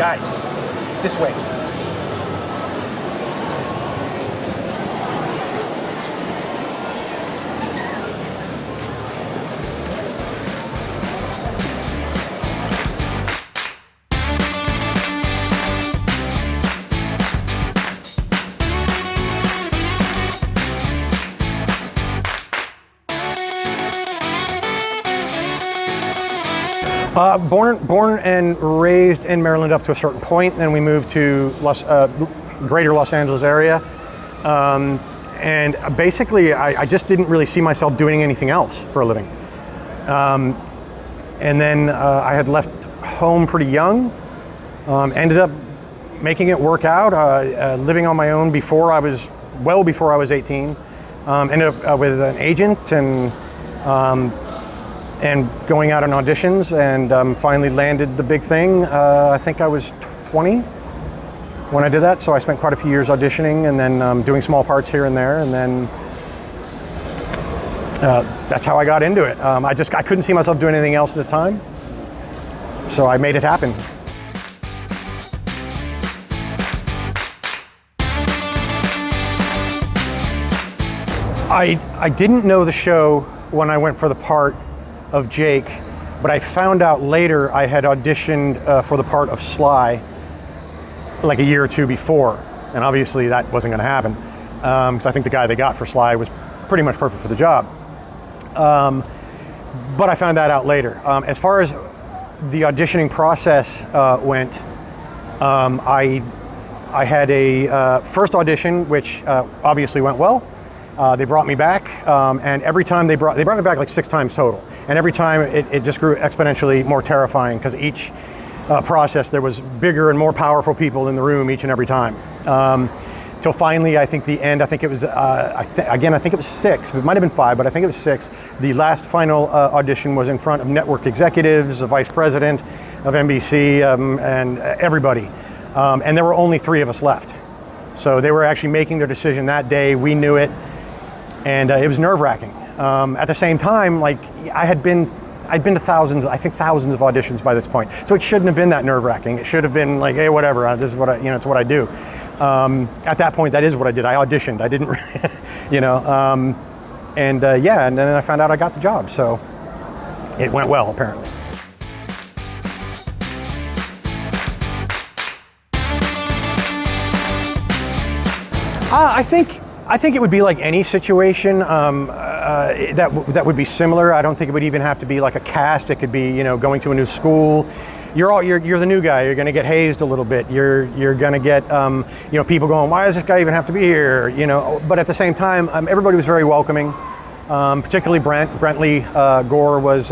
Guys, this way. Born and raised in Maryland up to a certain point. Then we moved to greater Los Angeles area. And basically, I just didn't really see myself doing anything else for a living. And then I had left home pretty young, ended up making it work out, living on my own before I was 18. Ended up with an agent and going out on auditions, and finally landed the big thing. I think I was 20 when I did that, so I spent quite a few years auditioning and then doing small parts here and there, and then that's how I got into it. I couldn't see myself doing anything else at the time, so I made it happen. I didn't know the show when I went for the part of Jake, but I found out later I had auditioned for the part of Sly like a year or two before, and obviously that wasn't going to happen, because I think the guy they got for Sly was pretty much perfect for the job. But I found that out later. As far as the auditioning process went, I had a first audition, which obviously went well. They brought me back, and every time they brought me back like 6 times total. And every time it just grew exponentially more terrifying, because each process there was bigger and more powerful people in the room each and every time. Till finally, I think the end, I think it was, I think it was 6, it might have been 5, but I think it was 6. The last final audition was in front of network executives, the vice president of NBC, and everybody. And there were only 3 of us left. So they were actually making their decision that day. We knew it. And it was nerve-wracking. At the same time, like I'd been to thousands of auditions by this point. So it shouldn't have been that nerve-wracking. It should have been like, hey, whatever. This is what it's what I do. At that point, that is what I did. I auditioned. I didn't, and then I found out I got the job. So it went well, apparently. I think it would be like any situation that would be similar. I don't think it would even have to be like a cast. It could be, going to a new school. You're the new guy. You're going to get hazed a little bit. You're going to get people going, why does this guy even have to be here? But at the same time, everybody was very welcoming. Particularly Brentley Gore was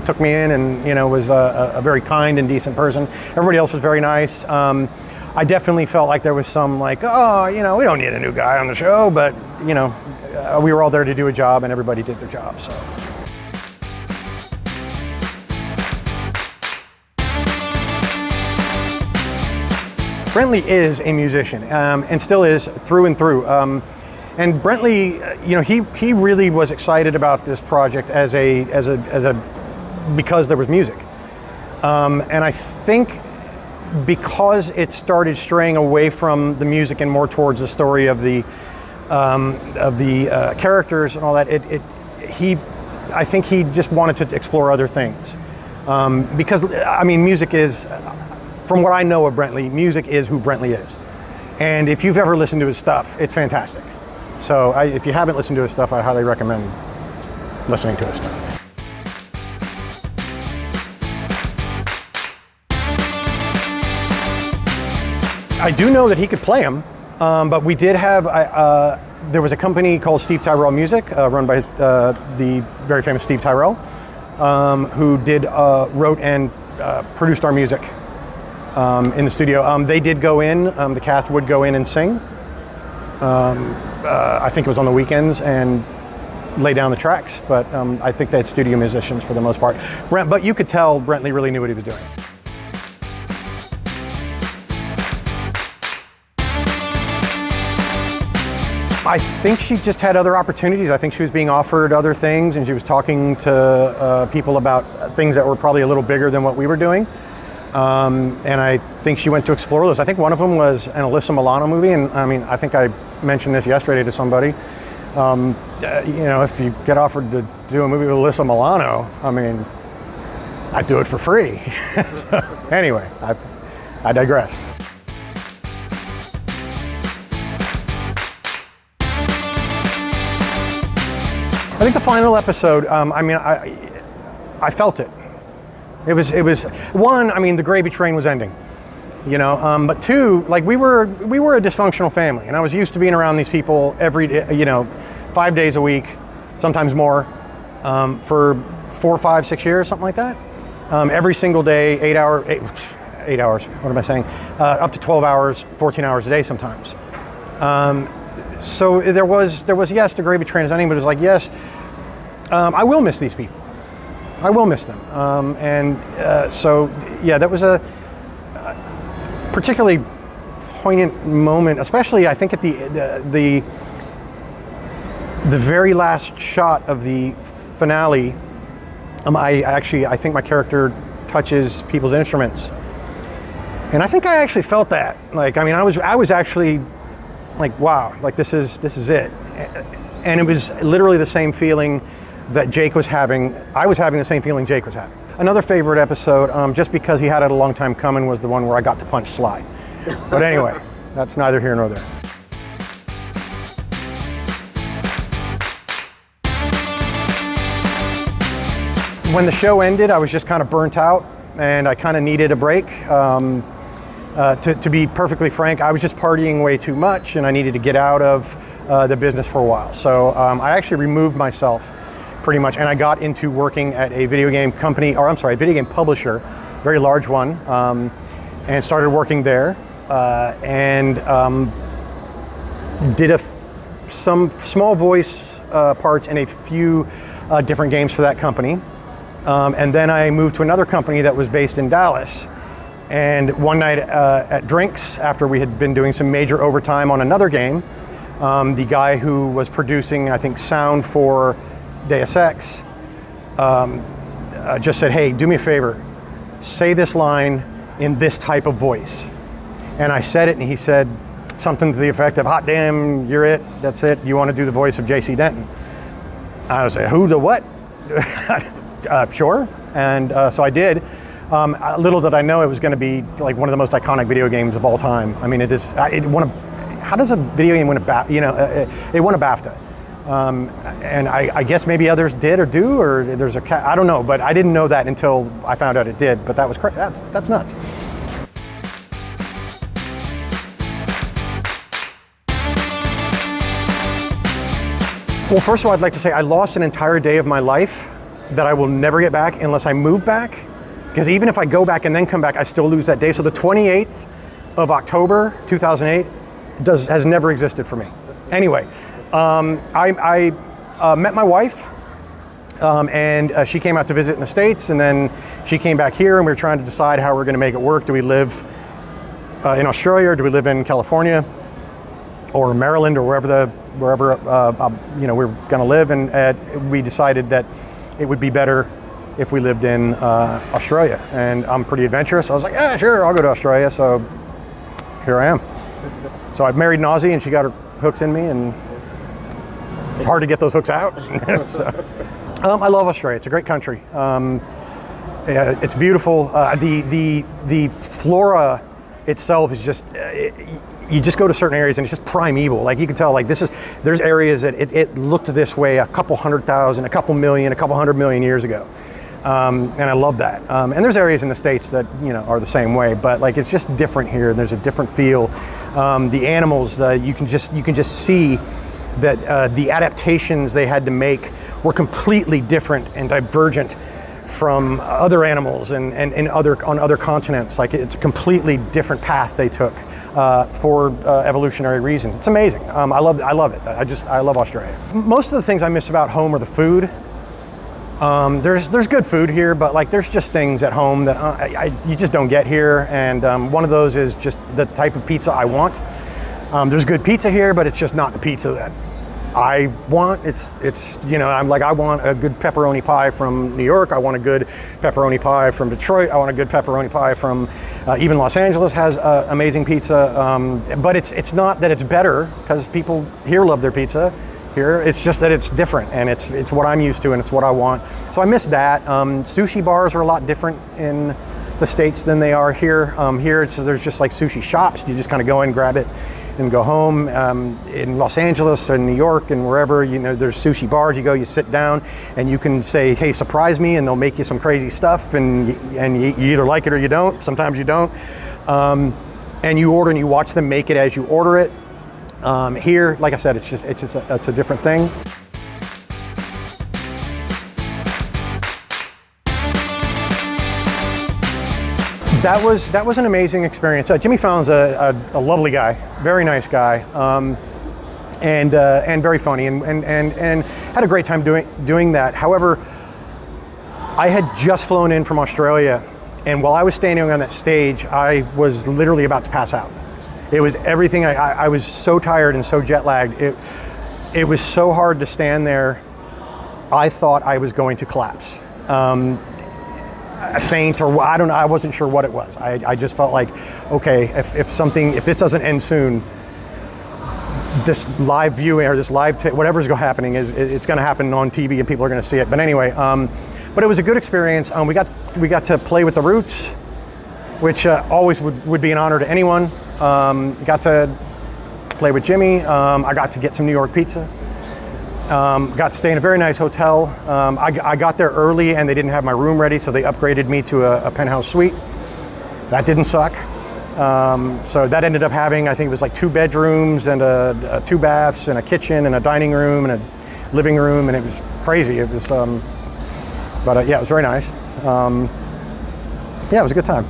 took me in and was a very kind and decent person. Everybody else was very nice. I definitely felt like there was some we don't need a new guy on the show, but we were all there to do a job, and everybody did their job. So. Brentley is a musician, and still is through and through. And Brentley, he really was excited about this project because there was music, and I think, because it started straying away from the music and more towards the story of the characters and all that, I think he just wanted to explore other things. Because music is, from what I know of Brentley, music is who Brentley is. And if you've ever listened to his stuff, it's fantastic. So if you haven't listened to his stuff, I highly recommend listening to his stuff. I do know that he could play them, but we did have, there was a company called Steve Tyrell Music, run by the very famous Steve Tyrell, who wrote and produced our music in the studio. They did go in, the cast would go in and sing. I think it was on the weekends, and lay down the tracks, but I think they had studio musicians for the most part. But you could tell Brentley really knew what he was doing. I think she just had other opportunities. I think she was being offered other things, and she was talking to people about things that were probably a little bigger than what we were doing. And I think she went to explore those. I think one of them was an Alyssa Milano movie, and I mean, I think I mentioned this yesterday to somebody. If you get offered to do a movie with Alyssa Milano, I mean, I'd do it for free. So, anyway, I digress. I think the final episode, I felt it. It was one, I mean, the gravy train was ending, but two, like we were a dysfunctional family, and I was used to being around these people every day, 5 days a week, sometimes more, for 4, 5, 6 years, something like that. Every single day, 8 hours, what am I saying? Up to 12 hours, 14 hours a day sometimes. So there was, yes, the gravy train is ending, but it was like, yes, I will miss these people. I will miss them. So, yeah, that was a particularly poignant moment, especially I think at the very last shot of the finale. I think my character touches people's instruments, and I think I actually felt that. Like, I mean, I was actually like, wow, like this is it, and it was literally the same feeling that Jake was having. I was having the same feeling Jake was having. Another favorite episode, just because he had it a long time coming, was the one where I got to punch Sly. But anyway, that's neither here nor there. When the show ended, I was just kind of burnt out, and I kind of needed a break. To be perfectly frank, I was just partying way too much, and I needed to get out of the business for a while. So I actually removed myself pretty much, and I got into working at a video game company, a video game publisher, very large one, and started working there, and did some small voice parts in a few different games for that company. And then I moved to another company that was based in Dallas. And one night at drinks, after we had been doing some major overtime on another game, the guy who was producing, I think, sound for Deus Ex just said, "Hey, do me a favor, say this line in this type of voice." And I said it, and he said something to the effect of, "Hot damn, you're it, that's it, you want to do the voice of J.C. Denton?" I was like, "Who, the what?" Sure. And so I did. Little did I know it was going to be like one of the most iconic video games of all time. I mean, it is. How does a video game win a BAFTA? It won a BAFTA. And I guess maybe others did or do, or there's I don't know, but I didn't know that until I found out it did. But that was that's nuts. Well, first of all, I'd like to say I lost an entire day of my life that I will never get back unless I move back. Because even if I go back and then come back, I still lose that day. So the 28th of October, 2008, has never existed for me. Anyway, I met my wife, and she came out to visit in the States, and then she came back here, and we were trying to decide how we're going to make it work. Do we live in Australia, or do we live in California, or Maryland, or wherever we're going to live? And we decided that it would be better if we lived in Australia. And I'm pretty adventurous. I was like, yeah, sure, I'll go to Australia. So here I am. So I've married an Aussie, and she got her hooks in me, and it's hard to get those hooks out. So, I love Australia. It's a great country. It's beautiful. The flora itself is just, you just go to certain areas and it's just primeval. Like you can tell, like there's areas that it looked this way a couple 100,000, a couple million, a couple 100 million years ago. And I love that. And there's areas in the States that, are the same way, but like it's just different here. There's a different feel. The animals, you can just see that the adaptations they had to make were completely different and divergent from other animals and on other continents. Like it's a completely different path they took for evolutionary reasons. It's amazing. I love it. I love Australia. Most of the things I miss about home are the food. There's good food here, but like there's just things at home that you just don't get here. And one of those is just the type of pizza I want. There's good pizza here, but it's just not the pizza that I want, it's you know, I'm like, I want a good pepperoni pie from New York. I want a good pepperoni pie from Detroit. I want a good pepperoni pie from even Los Angeles has amazing pizza. But it's not that it's better, because people here love their pizza. Here, it's just that it's different, and it's what I'm used to, and it's what I want. So I miss that. Sushi bars are a lot different in the States than they are here. Here, there's just like sushi shops. You just kind of go in, grab it, and go home. In Los Angeles and New York and wherever, you know, there's sushi bars. You go, you sit down, and you can say, "Hey, surprise me," and they'll make you some crazy stuff, and you either like it or you don't. Sometimes you don't. And you order, and you watch them make it as you order it. Here, like I said, it's a different thing. That was an amazing experience. Jimmy Fallon's a lovely guy, very nice guy, and very funny, and had a great time doing that. However, I had just flown in from Australia, and while I was standing on that stage, I was literally about to pass out. It was everything. I was so tired and so jet lagged. It was so hard to stand there. I thought I was going to collapse. Faint, or I don't know, I wasn't sure what it was. I just felt like, okay, if this doesn't end soon, this live viewing or this live whatever's happening it's going to happen on TV and people are going to see it. But anyway, but it was a good experience. We got to play with the Roots, which always would be an honor to anyone. Got to play with Jimmy. I got to get some New York pizza. Got to stay in a very nice hotel. I got there early and they didn't have my room ready, so they upgraded me to a penthouse suite. That didn't suck. So that ended up having, I think it was like 2 bedrooms and 2 baths and a kitchen and a dining room and a living room, and it was crazy. It was, yeah, it was very nice. Yeah, it was a good time.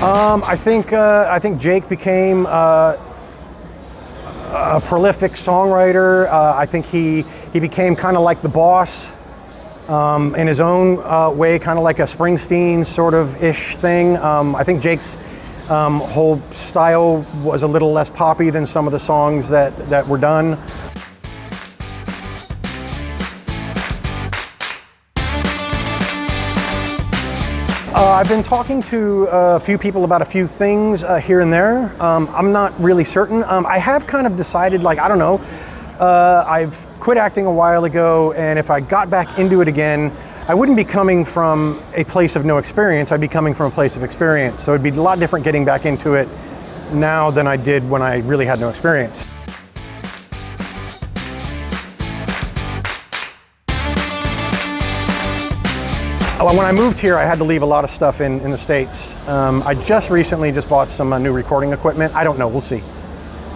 I think Jake became a prolific songwriter. I think he became kind of like the boss in his own way, kind of like a Springsteen sort of ish thing. I think Jake's whole style was a little less poppy than some of the songs that were done. I've been talking to a few people about a few things here and there. I'm not really certain. I have kind of decided, like, I don't know, I've quit acting a while ago, and if I got back into it again, I wouldn't be coming from a place of no experience, I'd be coming from a place of experience. So it'd be a lot different getting back into it now than I did when I really had no experience. When I moved here, I had to leave a lot of stuff in the States. I just recently bought some new recording equipment. I don't know, we'll see.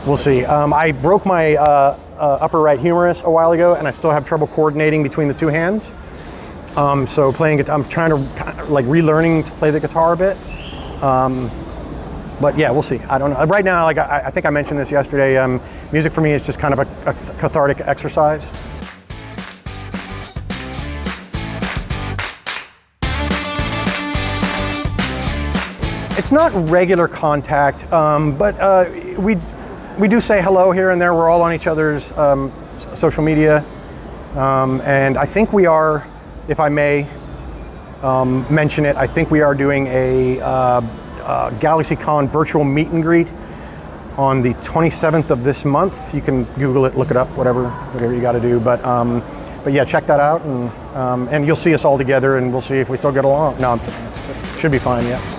We'll see. I broke my upper right humerus a while ago, and I still have trouble coordinating between the 2 hands. So playing guitar, I'm trying to like relearning to play the guitar a bit. But yeah, we'll see. I don't know. Right now, like I think I mentioned this yesterday, music for me is just kind of a cathartic exercise. It's not regular contact, but we do say hello here and there. We're all on each other's social media, and I think we are, if I may mention it, I think we are doing a GalaxyCon virtual meet and greet on the 27th of this month. You can Google it, look it up, whatever you got to do. But yeah, check that out, and you'll see us all together, and we'll see if we still get along. No, it should be fine. Yeah.